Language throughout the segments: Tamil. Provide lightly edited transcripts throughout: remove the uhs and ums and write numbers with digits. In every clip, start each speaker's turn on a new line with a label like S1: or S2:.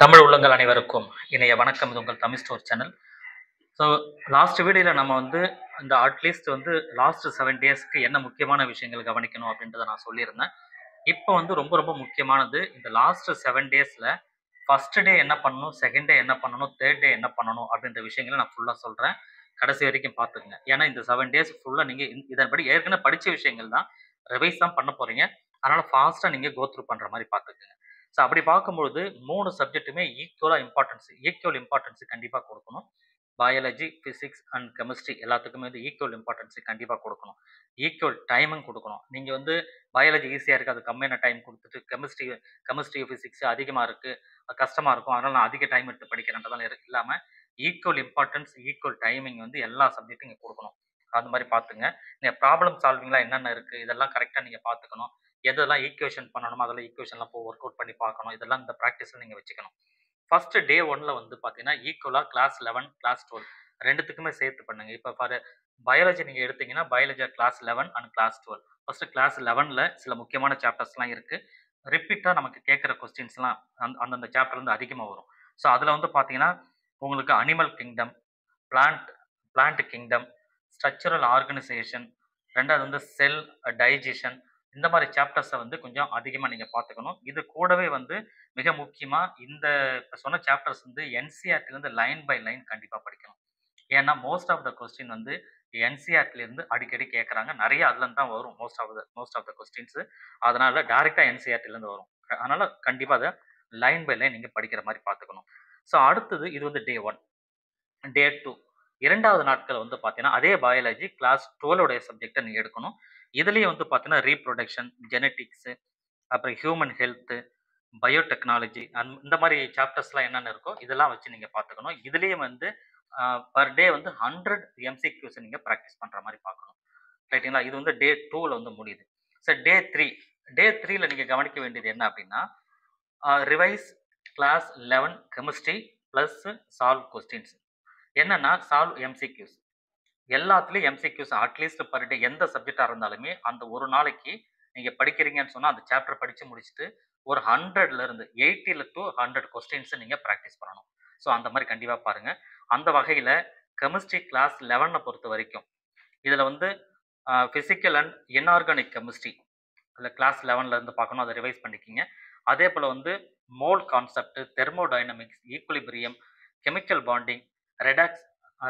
S1: தமிழ் உள்ளங்கள் அனைவருக்கும் இணைய வணக்கம். இது உங்கள் Tamil store channel. So last வீடியோவில் நம்ம இந்த அட்லீஸ்ட் லாஸ்ட் 7 டேஸ்க்கு என்ன முக்கியமான விஷயங்கள் கவனிக்கணும் அப்படின்றத நான் சொல்லியிருந்தேன். இப்போ ரொம்ப ரொம்ப முக்கியமானது இந்த லாஸ்ட் 7 டேஸில் ஃபர்ஸ்ட் டே என்ன பண்ணணும், செகண்ட் டே என்ன பண்ணணும், தேர்ட் டே என்ன பண்ணணும் அப்படின்ற விஷயங்களை நான் ஃபுல்லாக சொல்கிறேன். கடைசி வரைக்கும் பார்த்துக்குங்க. ஏன்னா இந்த 7 டேஸ் ஃபுல்லாக நீங்கள் இதன்படி ஏற்கனவே படித்த விஷயங்கள் தான் ரிவைஸ் தான் பண்ண போகிறீங்க. அதனால் ஃபாஸ்ட்டாக நீங்கள் கோத்ரூ பண்ணுற மாதிரி பார்த்துக்குங்க. ஸோ அப்படி பார்க்கும்பொழுது 3 சப்ஜெக்ட்டுமே ஈக்குவல் இம்பார்ட்டன்ஸ் கண்டிப்பாக கொடுக்கணும். பயாலஜி, பிசிக்ஸ் அண்ட் கெமிஸ்ட்ரி எல்லாத்துக்குமே ஈக்குவல் இம்பார்ட்டன்ஸ் கண்டிப்பாக கொடுக்கணும். ஈக்குவல் டைமும் கொடுக்கணும். நீங்கள் பயாலஜி ஈஸியாக இருக்குது, அது கம்மியான டைம் கொடுத்துட்டு கெமிஸ்ட்ரி ஃபிசிக்ஸ் அதிகமாக இருக்குது, கஷ்டமாக இருக்கும், அதனால் நான் அதிக டைம் எடுத்து படிக்கிறேன்றதால இல்லாமல் ஈக்குவல் இம்பார்ட்டன்ஸ், ஈக்குவல் டைமிங் எல்லா சப்ஜெக்ட்டும் நீங்கள் கொடுக்கணும். அது மாதிரி பார்த்துங்க. நீங்கள் ப்ராப்ளம் சால்விங்லாம் என்னென்ன இருக்குது இதெல்லாம் கரெக்டாக நீங்கள் பார்த்துக்கணும். எதெல்லாம் ஈக்குவேஷன் பண்ணணுமோ அதெல்லாம் ஈக்குவேஷன்லாம் ஒர்க் அவுட் பண்ணி பார்க்கணும். இதெல்லாம் இந்த ப்ராக்டிஸில் நீங்கள் வச்சுக்கணும். ஃபர்ஸ்ட் டே 1ல் பார்த்தீங்கன்னா ஈக்குவலாக கிளாஸ் 11, கிளாஸ் 12 ரெண்டுத்துக்குமே சேர்த்து பண்ணுங்க. இப்போ ஃபார் பயாலஜி நீங்கள் எடுத்தீங்கன்னா biology class 11 and class 12. First class 11ல் சில முக்கியமான சாப்டர்ஸ்லாம் இருக்குது. ரிப்பீட்டாக நமக்கு கேட்குற கொஸ்டின்ஸ்லாம் அந்தந்த சாப்டர்லேருந்து அதிகமாக வரும். ஸோ அதில் பார்த்தீங்கன்னா உங்களுக்கு animal kingdom, plant kingdom, structural organisation, ரெண்டாவது செல் டைஜஷன், இந்த மாதிரி சாப்டர்ஸை கொஞ்சம் அதிகமாக நீங்கள் பார்த்துக்கணும். இது கூடவே மிக முக்கியமாக இந்த இப்போ சொன்ன சாப்டர்ஸ் என்சிஆர்டிலேருந்து லைன் பை லைன் கண்டிப்பாக படிக்கணும். ஏன்னா மோஸ்ட் ஆஃப் த கொஸ்டின் என்சிஆர்டிலேருந்து அடிக்கடி கேட்குறாங்க. நிறைய அதுலேருந்து தான் வரும் மோஸ்ட் ஆஃப் த கொஸ்டின்ஸு. அதனால் டேரெக்டாக என்சிஆர்டிலேருந்து வரும். அதனால் கண்டிப்பாக அதை லைன் பை லைன் நீங்கள் படிக்கிற மாதிரி பார்த்துக்கணும். ஸோ அடுத்தது இது டே 1. டே 2 2வது நாட்கள் பார்த்தீங்கன்னா அதே பயாலஜி கிளாஸ் 12உடைய சப்ஜெக்டை நீங்கள் எடுக்கணும். இதுலேயும் பார்த்தீங்கன்னா ரீப்ரொடக்ஷன், ஜெனட்டிக்ஸு, அப்புறம் ஹியூமன் ஹெல்த்து, பயோடெக்னாலஜி இந்த மாதிரி சாப்டர்ஸ்லாம் என்னென்ன இருக்கோ இதெல்லாம் வச்சு நீங்கள் பார்த்துக்கணும். இதுலேயும் பர் டே 100 எம்சிக்யூஸை நீங்கள் ப்ராக்டிஸ் பண்ணுற மாதிரி பார்க்கணும். ரைட்டுங்களா? இது டே 2ல் முடியுது. சார் டே 3ல் நீங்கள் கவனிக்க வேண்டியது என்ன அப்படின்னா revise class 11 chemistry plus solve questions. என்னன்னா சால்வ் எம்சிக்யூஸ் எல்லாத்துலேயும் எம்சிக்யூஸ் அட்லீஸ்ட் பர் டே எந்த சப்ஜெக்டாக இருந்தாலுமே அந்த ஒரு நாளைக்கு நீங்கள் படிக்கிறீங்கன்னு சொன்னால் அந்த சாப்டர் படித்து முடிச்சுட்டு ஒரு 100லேருந்து 80 to 100 கொஸ்டின்ஸை நீங்கள் ப்ராக்டிஸ் பண்ணணும். ஸோ அந்த மாதிரி கண்டிப்பாக பாருங்கள். அந்த வகையில் கெமிஸ்ட்ரி கிளாஸ் 11 பொறுத்த வரைக்கும் இதில் ஃபிசிக்கல் அண்ட் இன்ஆர்கானிக் கெமிஸ்ட்ரி அதில் கிளாஸ் 11லேருந்து பார்க்கணும், அதை ரிவைஸ் பண்ணிக்கிங்க. அதே போல் mole concept, thermodynamics, equilibrium, chemical bonding, redox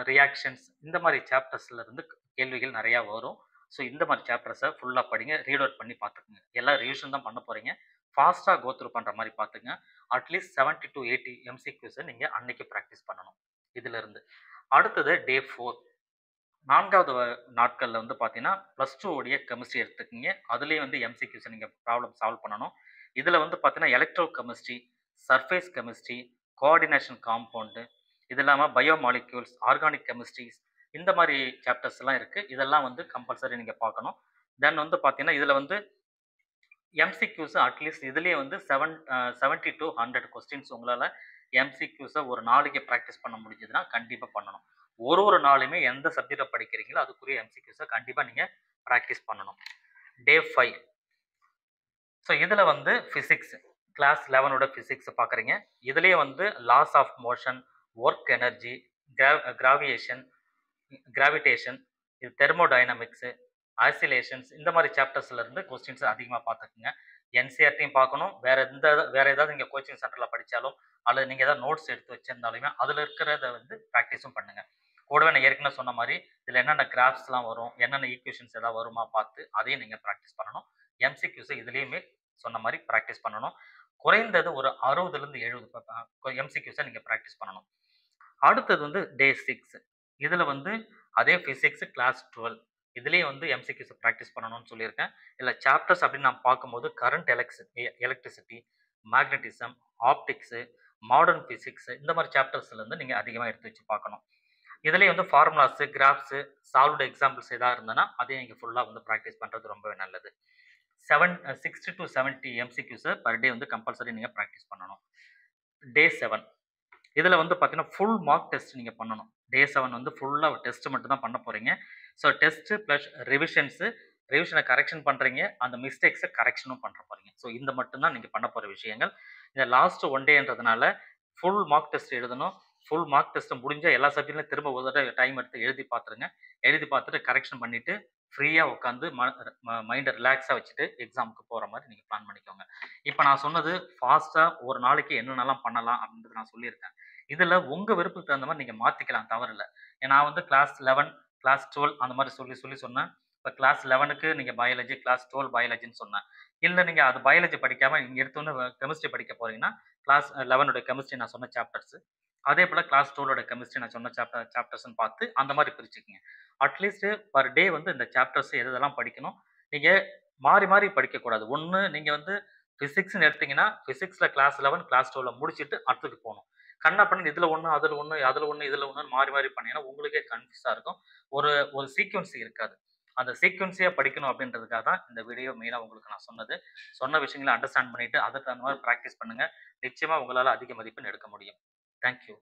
S1: reactions, இந்த மாதிரி சாப்டர்ஸ்லேருந்து கேள்விகள் நிறையா வரும். ஸோ இந்த மாதிரி சாப்டர்ஸை ஃபுல்லாக படிங்க, ரீட் அவுட் பண்ணி பார்த்துக்குங்க. எல்லாம் ரிவிஷன் தான் பண்ண போகிறீங்க. ஃபாஸ்ட்டாக கோத்ரூ பண்ணுற மாதிரி பார்த்துங்க. அட்லீஸ்ட் 70 to 80 எம்சிக்யூஸை நீங்கள் அன்னைக்கு ப்ராக்டிஸ் பண்ணணும். இதிலிருந்து அடுத்தது டே 4 4வது நாட்களில் பார்த்தீங்கன்னா +2 உடைய கெமிஸ்ட்ரி எடுத்துக்கிங்க. அதுலேயும் எம்சிக்யூஸை நீங்கள் ப்ராப்ளம் சால்வ் பண்ணணும். இதில் பார்த்தீங்கன்னா electro chemistry, surface chemistry, coordination compound, இது இல்லாமல் பயோமாலிக்யூல்ஸ், ஆர்கானிக் கெமிஸ்ட்ரிஸ், இந்த மாதிரி சாப்டர்ஸ் எல்லாம் இருக்குது. இதெல்லாம் கம்பல்சரி நீங்கள் பார்க்கணும். தென் பார்த்தீங்கன்னா இதில் எம்சிக்யூஸ் அட்லீஸ்ட் இதுலேயே 70 to 100 கொஸ்டின்ஸ் உங்களால் எம்சிக்யூஸை ஒரு நாளைக்கு ப்ராக்டிஸ் பண்ண முடிஞ்சதுன்னா கண்டிப்பாக பண்ணணும். ஒரு நாளுமே எந்த சப்ஜெக்டை படிக்கிறீங்களோ அதுக்குரிய எம்சிக்யூஸை கண்டிப்பாக நீங்கள் ப்ராக்டிஸ் பண்ணணும். டே 5 ஸோ இதில் ஃபிசிக்ஸ் கிளாஸ் 11ஓட ஃபிசிக்ஸ் பார்க்குறீங்க. இதுலேயே laws of motion, work energy, gravitation, இது தெர்மோடைனமிக்ஸு, ஆசிலேஷன்ஸ், இந்த மாதிரி சாப்டர்ஸ்லேருந்து கொஸ்டின்ஸ் அதிகமாக பார்த்துக்குங்க. என்சிஆர்டியும் பார்க்கணும். வேறு ஏதாவது நீங்கள் கோச்சிங் சென்டரில் படித்தாலும் அல்லது நீங்கள் ஏதாவது நோட்ஸ் எடுத்து வச்சுருந்தாலுமே அதில் இருக்கிறத ப்ராக்டிஸும் பண்ணுங்கள். கூடவே நான் ஏற்கனவே சொன்ன மாதிரி இதில் என்னென்ன கிராஃப்ஸ்லாம் வரும், என்னென்ன ஈக்குவேஷன்ஸ் ஏதாவது வருமா பார்த்து அதையும் நீங்கள் ப்ராக்டிஸ் பண்ணணும். எம்சிக்யூஸை இதுலேயுமே சொன்ன மாதிரி ப்ராக்டிஸ் பண்ணணும். குறைந்தது ஒரு 60லேருந்து 70 எம்சிக்யூஸை நீங்கள் ப்ராக்டிஸ் பண்ணணும். அடுத்தது டே 6 இதில் அதே ஃபிசிக்ஸ் கிளாஸ் 12 இதுலேயும் எம்சிக்யூஸை ப்ராக்டிஸ் பண்ணணும்னு சொல்லியிருக்கேன். இல்லை சாப்டர்ஸ் அப்படின்னு நான் பார்க்கும்போது current electricity, magnetism, optics, modern physics, இந்த மாதிரி சாப்டர்ஸ்லேருந்து நீங்கள் அதிகமாக எடுத்து வச்சு பார்க்கணும். இதுலேயே ஃபார்முலாஸு, கிராஃப்ஸு, சால்வ்டு எக்ஸாம்பிள்ஸ் எதாவது இருந்ததுன்னா அதையும் நீங்கள் ஃபுல்லாக ப்ராக்டிஸ் பண்ணுறது ரொம்பவே நல்லது. 60 to 70 எம்சிக்யூஸை பர் டே கம்பல்சரி நீங்கள் ப்ராக்டிஸ் பண்ணணும். டே 7 இதில் பார்த்தீங்கன்னா ஃபுல் மார்க் டெஸ்ட் நீங்கள் பண்ணணும். டே 7 ஃபுல்லாக டெஸ்ட் மட்டும் தான் பண்ண போகிறீங்க. ஸோ டெஸ்ட்டு ப்ளஸ் ரிவிஷனை கரெக்ஷன் பண்ணுறீங்க, அந்த மிஸ்டேக்ஸை கரெக்ஷனும் பண்ணுற போகிறீங்க. ஸோ இந்த மட்டும்தான் நீங்கள் பண்ண போகிற விஷயங்கள். இந்த லாஸ்ட் 1 டேன்றதுனால ஃபுல் மார்க் டெஸ்ட் எழுதணும். ஃபுல் மார்க் டெஸ்ட் முடிஞ்சா எல்லா சப்ஜெக்ட்லயும் திரும்ப ஒரு தடவை டைம் எடுத்து எழுதி பார்த்துருங்க. எழுதி பார்த்துட்டு கரெக்ஷன் பண்ணிட்டு ஃப்ரீயா உட்காந்து மைண்ட ரிலாக்ஸா வச்சுட்டு எக்ஸாமுக்கு போற மாரி நீங்க பிளான் பண்ணிக்கோங்க. இப்ப நான் சொன்னது ஃபாஸ்ட்டா ஒரு நாளைக்கு என்னென்னலாம் பண்ணலாம் அப்படின்றத நான் சொல்லியிருக்கேன். இதுல உங்க விருப்பத்துக்கு தகுந்த மாரி நீங்க மாத்திக்கலாம் தவறில்ல. நான் வந்து கிளாஸ் 11, கிளாஸ் 12 அந்த மாரி சொல்லி சொல்லி சொன்னேன். இப்ப கிளாஸ் 11க்கு நீங்க பயாலஜி, கிளாஸ் 12 பயாலஜின்னு சொன்னேன். இல்ல நீங்க அது பயாலஜி படிக்காம நீங்க எடுத்தோனே கெமிஸ்ட்ரி படிக்க போறீங்கன்னா, கிளாஸ் 11 உடைய கெமிஸ்ட்ரி நான் சொன்ன சாப்டர்ஸ். அதே போல கிளாஸ் 12 ஓட கெமிஸ்ட்ரி நான் சொன்ன சாப்டர்ஸ்ன்னு பார்த்து அந்த மாரி பிரிச்சுக்கங்க. அட்லீஸ்ட் பெர் டே வந்து இந்த சாப்டர்ஸ் எது எதெல்லாம் படிக்கணும். நீங்க மாறி மாறி படிக்கக்கூடாது. ஒண்ணு நீங்க வந்து பிசிக்ஸ்ன்னு எடுத்தீங்கன்னா, பிசிக்ஸ்ல கிளாஸ் 11, கிளாஸ் 12ல முடிச்சுட்டு அடுத்தது போணும். கண்ணா பண்ணி இதுல 1, அதுல 1, அதுல 1, இதுல 1ன்னு மாறி மாறி பண்ணீங்கன்னா, உங்களுக்கே கன்ஃப்யூஸா இருக்கும். ஒரு ஒரு சீக்வென்ஸ் இருக்காது. அந்த சீக்வென்ஸியா படிக்கணும் அப்படின்றதுக்காக தான் இந்த வீடியோ மெயினா உங்களுக்கு நான் சொன்னது. சொன்ன விஷயங்கள அண்டர்ஸ்டாண்ட் பண்ணிட்டு, அதுக்கு தகுந்த மாரி பிராக்டிஸ் பண்ணுங்க. நிச்சயமா உங்களால அதிக மதிப்பெண் எடுக்க முடியும். Thank you.